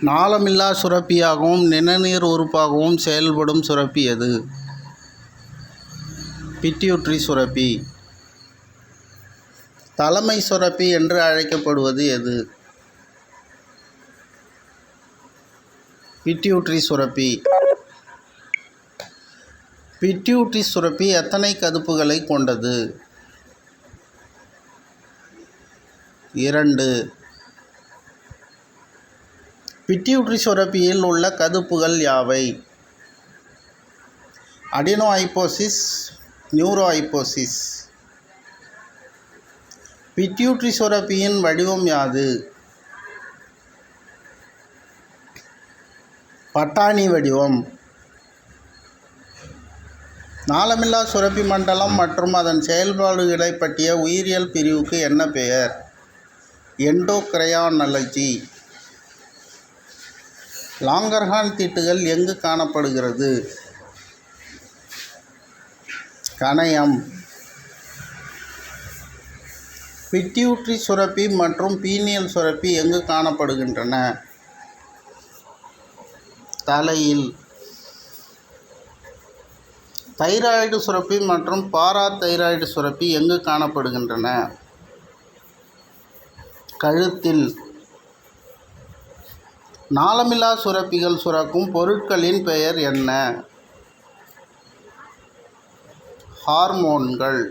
நாளமில்லா சுரப்பியாகவும் நிணநீர் உறுப்பாகவும் செயல்படும் சுரப்பி எது? பிட்யூட்டரி சுரப்பி. தலைமை சுரப்பி என்று அழைக்கப்படுவது எது? பிட்யூட்டரி சுரப்பி. பிட்யூட்டரி சுரப்பி எத்தனை கதுப்புகளை கொண்டது? 2. பிட்யூட்டரி சுரப்பியில் உள்ள கதுப்புகள் யாவை? அடினோஹைபோசிஸ், நியூரோஹைபோசிஸ். பிட்யூட்டரி சுரப்பியின் வடிவம் யாது? பட்டாணி வடிவம். நாளமில்லா சுரப்பி மண்டலம் மற்றும் அதன் செயல்பாடுகளை பற்றிய உயிரியல் பிரிவுக்கு என்ன பெயர்? எண்டோக்ரைனாலஜி. லாங்கர்ஹான் தீட்டுகள் எங்கு காணப்படுகிறது? கணையம். பிட்யூட்டரி சுரப்பி மற்றும் பீனியல் சுரப்பி எங்கு காணப்படுகின்றன? தலையில். தைராய்டு சுரப்பி மற்றும் பாராதைராய்டு சுரப்பி எங்கு காணப்படுகின்றன? கழுத்தில். நாளமில்லா சுரப்பிகள் சுரக்கும் பொருட்களின் பெயர் என்ன? ஹார்மோன்கள்.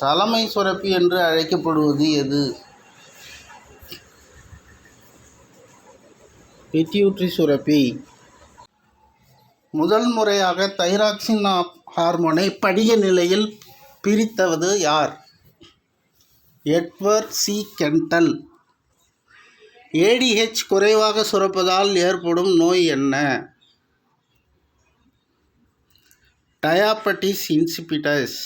தலைமை சுரப்பி என்று அழைக்கப்படுவது எது? பிட்யூட்டரி சுரப்பி. முதல் முறையாக தைராக்சின் ஹார்மோனை படிக நிலையில் பிரித்தவது யார்? Edward C. கெண்டல். ஏடிஹெச் குறைவாக சுரப்பதால் ஏற்படும் நோய் என்ன? Diabetes insipidus.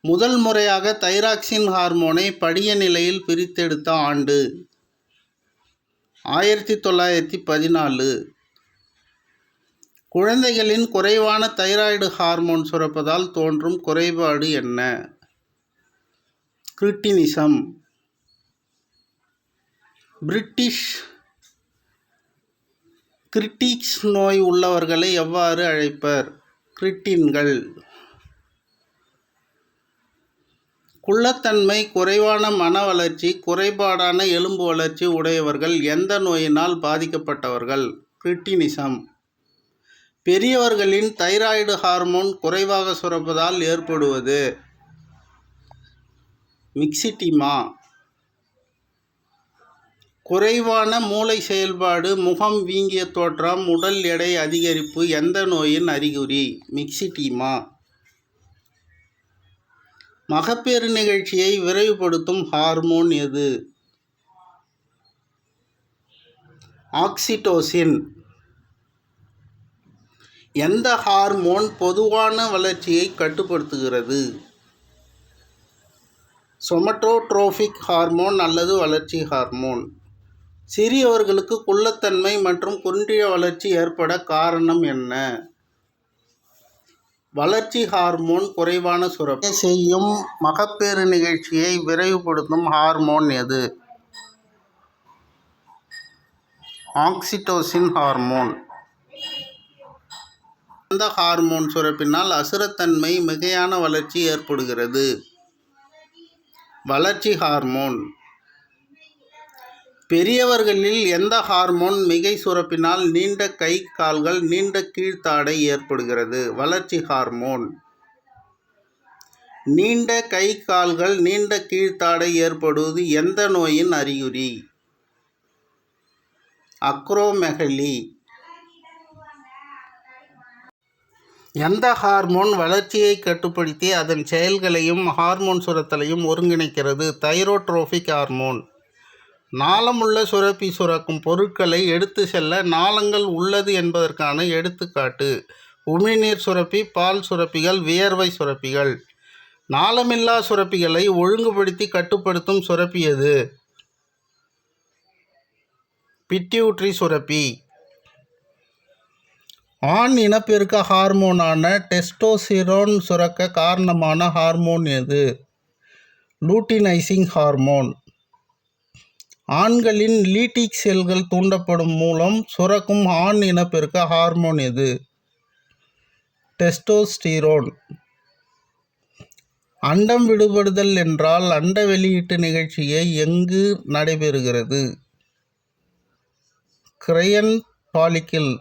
முதல் முறையாக தைராக்சின் ஹார்மோனை படிக நிலையில் பிரித்தெடுத்த ஆண்டு? 1914. குழந்தைகளின் குறைவான தைராய்டு ஹார்மோன் சுரப்பதால் தோன்றும் குறைபாடு என்ன? கிரிட்டினிசம். கிரிட்டிக்ஸ் நோய் உள்ளவர்களை எவ்வாறு அழைப்பர்? கிரிட்டின்கள். குள்ளத்தன்மை, குறைவான மன வளர்ச்சி, குறைபாடான எலும்பு வளர்ச்சி உடையவர்கள் எந்த நோயினால் பாதிக்கப்பட்டவர்கள்? கிரிட்டினிசம். பெரியவர்களின் தைராய்டு ஹார்மோன் குறைவாக சுரப்பதால் ஏற்படுவது? மிக்சிடிமா. குறைவான மூளை செயல்பாடு, முகம் வீங்கிய தோற்றம், உடல் எடை அதிகரிப்பு எந்த நோயின் அறிகுறி? மிக்சிடிமா. மகப்பேறு நிகழ்ச்சியை விரைவுபடுத்தும் ஹார்மோன் எது? ஆக்சிடோசின். எந்த ஹார்மோன் பொதுவான வளர்ச்சியை கட்டுப்படுத்துகிறது? சொமட்டோட்ரோபிக் ஹார்மோன் அல்லது வளர்ச்சி ஹார்மோன். சிறியவர்களுக்கு குள்ளத்தன்மை மற்றும் குன்றிய வளர்ச்சி ஏற்பட காரணம் என்ன? வளர்ச்சி ஹார்மோன் குறைவான சுரப்பி. செய்யும் மகப்பேறு நிகழ்ச்சியை விரைவுபடுத்தும் ஹார்மோன் எது? Oxytocin hormone. எந்த ஹார்மோன் சுரப்பினால் அசுரத்தன்மை, மிகையான வளர்ச்சி ஏற்படுகிறது? வளர்ச்சி ஹார்மோன். பெரியவர்களில் எந்த ஹார்மோன் மிகை சுரப்பினால் நீண்ட கை கால்கள், நீண்ட கீழ்த்தாடை ஏற்படுகிறது? வளர்ச்சி ஹார்மோன். நீண்ட கை கால்கள், நீண்ட கீழ்த்தாடை ஏற்படுவது எந்த நோயின் அறிகுறி? அக்ரோமெகலி. எந்த ஹார்மோன் வளர்ச்சியை கட்டுப்படுத்தி அதன் செயல்களையும் ஹார்மோன் சுரத்தலையும் ஒருங்கிணைக்கிறது? தைரோட்ரோபிக் ஹார்மோன். நாளமுள்ள சுரப்பி சுரக்கும் பொருட்களை எடுத்து செல்ல நாளங்கள் உள்ளது என்பதற்கான எடுத்துக்காட்டு? உமிழ்நீர் சுரப்பி, பால் சுரப்பிகள், வியர்வை சுரப்பிகள். நாளமில்லா சுரப்பிகளை ஒழுங்குபடுத்தி கட்டுப்படுத்தும் சுரப்பி எது? பிட்யூட்டரி சுரப்பி. ஆண் இனப்பெருக்க ஹார்மோனான டெஸ்டோஸ்டிரோன் சுரக்க காரணமான ஹார்மோன் எது? Luteinizing hormone. ஆண்களின் லீட்டிக் செல்கள் தூண்டப்படும் மூலம் சுரக்கும் ஆண் இனப்பெருக்க ஹார்மோன் எது? டெஸ்டோஸ்டிரோன். அண்டம் விடுபடுதல் என்றால் அண்ட வெளியீட்டு நிகழ்ச்சியை எங்கு நடைபெறுகிறது? கிரையன் பாலிக்கில்.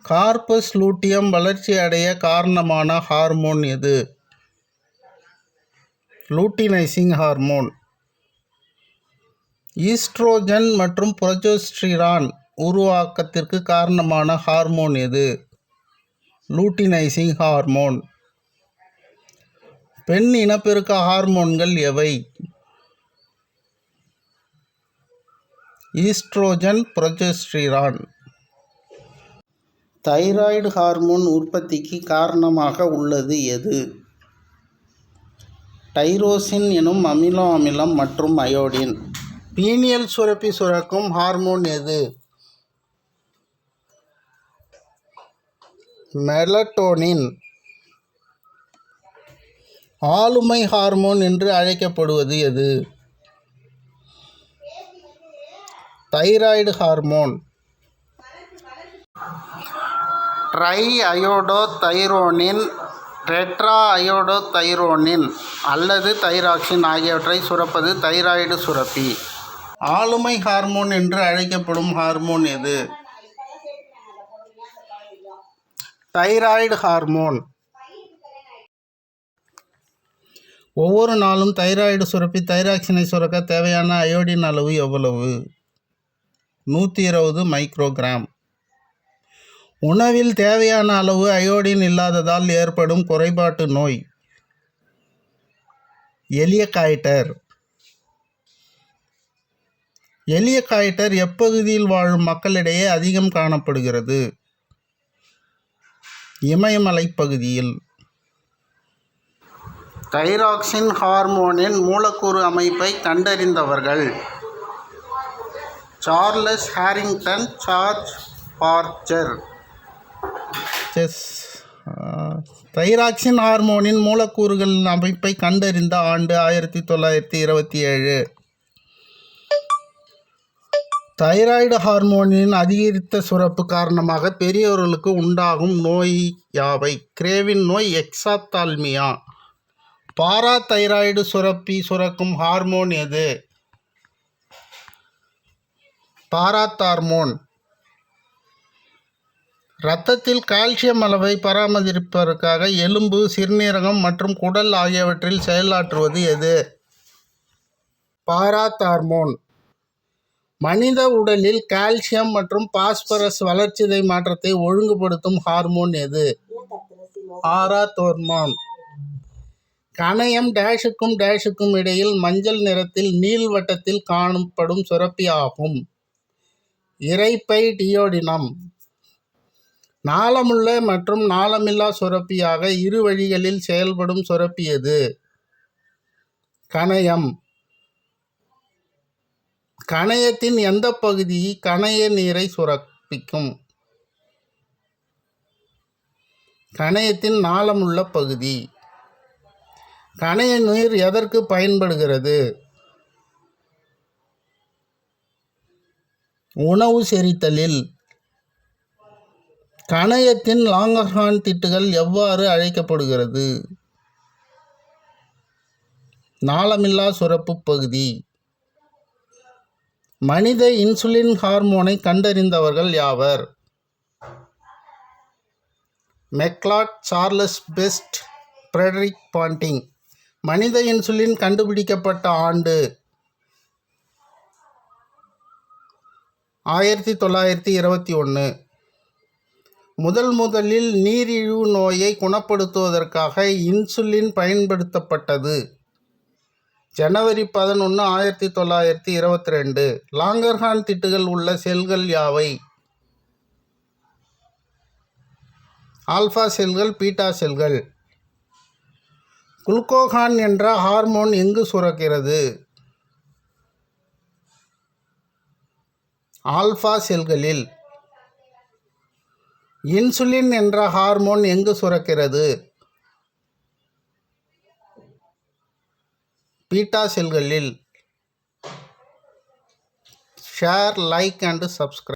கார்பஸ் லூட்டியம் வளர்ச்சி அடைய காரணமான ஹார்மோன் எது? Luteinizing hormone. ஈஸ்ட்ரோஜன் மற்றும் புரொஜெஸ்டிரான் உருவாக்கத்திற்கு காரணமான ஹார்மோன் எது? Luteinizing hormone. பெண் இனப்பெருக்க ஹார்மோன்கள் எவை? ஈஸ்ட்ரோஜன், புரொஜெஸ்டிரான். தைராய்டு ஹார்மோன் உற்பத்திக்கு காரணமாக உள்ளது எது? டைரோசின் எனும் அமினோ அமிலம் மற்றும் அயோடின். பீனியல் சுரப்பி சுரக்கும் ஹார்மோன் எது? மெலட்டோனின். ஆளுமை ஹார்மோன் என்று அழைக்கப்படுவது எது? Thyroid hormone. ட்ரை அயோடோதைரோனின், டெட்ரா அயோடோதைரோனின் அல்லது தைராக்சின் ஆகியவற்றை சுரப்பது தைராய்டு சுரப்பி. ஆளுமை ஹார்மோன் என்று அழைக்கப்படும் ஹார்மோன் எது? Thyroid hormone. ஒவ்வொரு நாளும் தைராய்டு சுரப்பி தைராக்சினை சுரக்க தேவையான அயோடின் அளவு எவ்வளவு? 120 மைக்ரோகிராம். உணவில் தேவையான அளவு அயோடின் இல்லாததால் ஏற்படும் குறைபாட்டு நோய்? எலியகாய்டர். எலியகாய்டர் எப்பகுதியில் வாழும் மக்களிடையே அதிகம் காணப்படுகிறது? இமயமலை பகுதியில். தைராக்சின் ஹார்மோனின் மூலக்கூறு அமைப்பை கண்டறிந்தவர்கள்? Charles Harrington, George Barger. Thyroxine ஹார்மோனின் மூலக்கூறுகள் அமைப்பை கண்டறிந்த ஆண்டு 1927. தைராய்டு ஹார்மோனின் அதிகரித்த சுரப்பு காரணமாக பெரியவர்களுக்கு உண்டாகும் நோய் யாவை? கிரேவின் நோய், எக்ஸாப்தால்மியா. பாராதைராய்டு சுரப்பி சுரக்கும் ஹார்மோன் எது? பாராத்தார்மோன். இரத்தத்தில் கால்சியம் அளவை பராமரிப்பதற்காக எலும்பு, சிறுநீரகம் மற்றும் குடல் ஆகியவற்றில் செயலாற்றுவது எது? பாராத்தார்மோன். மனித உடலில் கால்சியம் மற்றும் பாஸ்பரஸ் வளர்சிதை மாற்றத்தை ஒழுங்குபடுத்தும் ஹார்மோன் எது? பாராத்தோர்மோன். கணையம் டேஷுக்கும் டேஷுக்கும் இடையில் மஞ்சள் நிறத்தில் நீள்வட்டத்தில் காணப்படும் சுரப்பி ஆகும். இரைப்பை டியோடினம். நாளமுள்ள மற்றும் நாளமில்லா சுரப்பியாக இரு வழிகளில் செயல்படும் சுரப்பி எது? கணையம். கணையத்தின் எந்த பகுதி கணைய நீரை சுரப்பிக்கும்? கணையத்தின் நாளமுள்ள பகுதி. கணைய நீர் எதற்கு பயன்படுகிறது? உணவு செரித்தலில். கணையத்தின் லாங்கர்ஹான் திட்டுகள் எவ்வாறு அழைக்கப்படுகிறது? நாளமில்லா சுரப்பு பகுதி. மனித இன்சுலின் ஹார்மோனை கண்டறிந்தவர்கள் யாவர்? McLeod, Charles best, Frederick bonding. மனித இன்சுலின் கண்டுபிடிக்கப்பட்ட ஆண்டு? 1921. முதலில் நீரிழிவு நோயை குணப்படுத்துவதற்காக இன்சுலின் பயன்படுத்தப்பட்டது? ஜனவரி 11, 1922. லாங்கர்ஹான் திட்டுகள் உள்ள செல்கள் யாவை? ஆல்பா செல்கள், பீட்டா செல்கள். குளுக்கோகான் என்ற ஹார்மோன் எங்கு சுரக்கிறது? ஆல்பா செல்களில். இன்சுலின் என்ற ஹார்மோன் எங்கு சுரக்கிறது? பீட்டா செல்களில். Share, like and subscribe.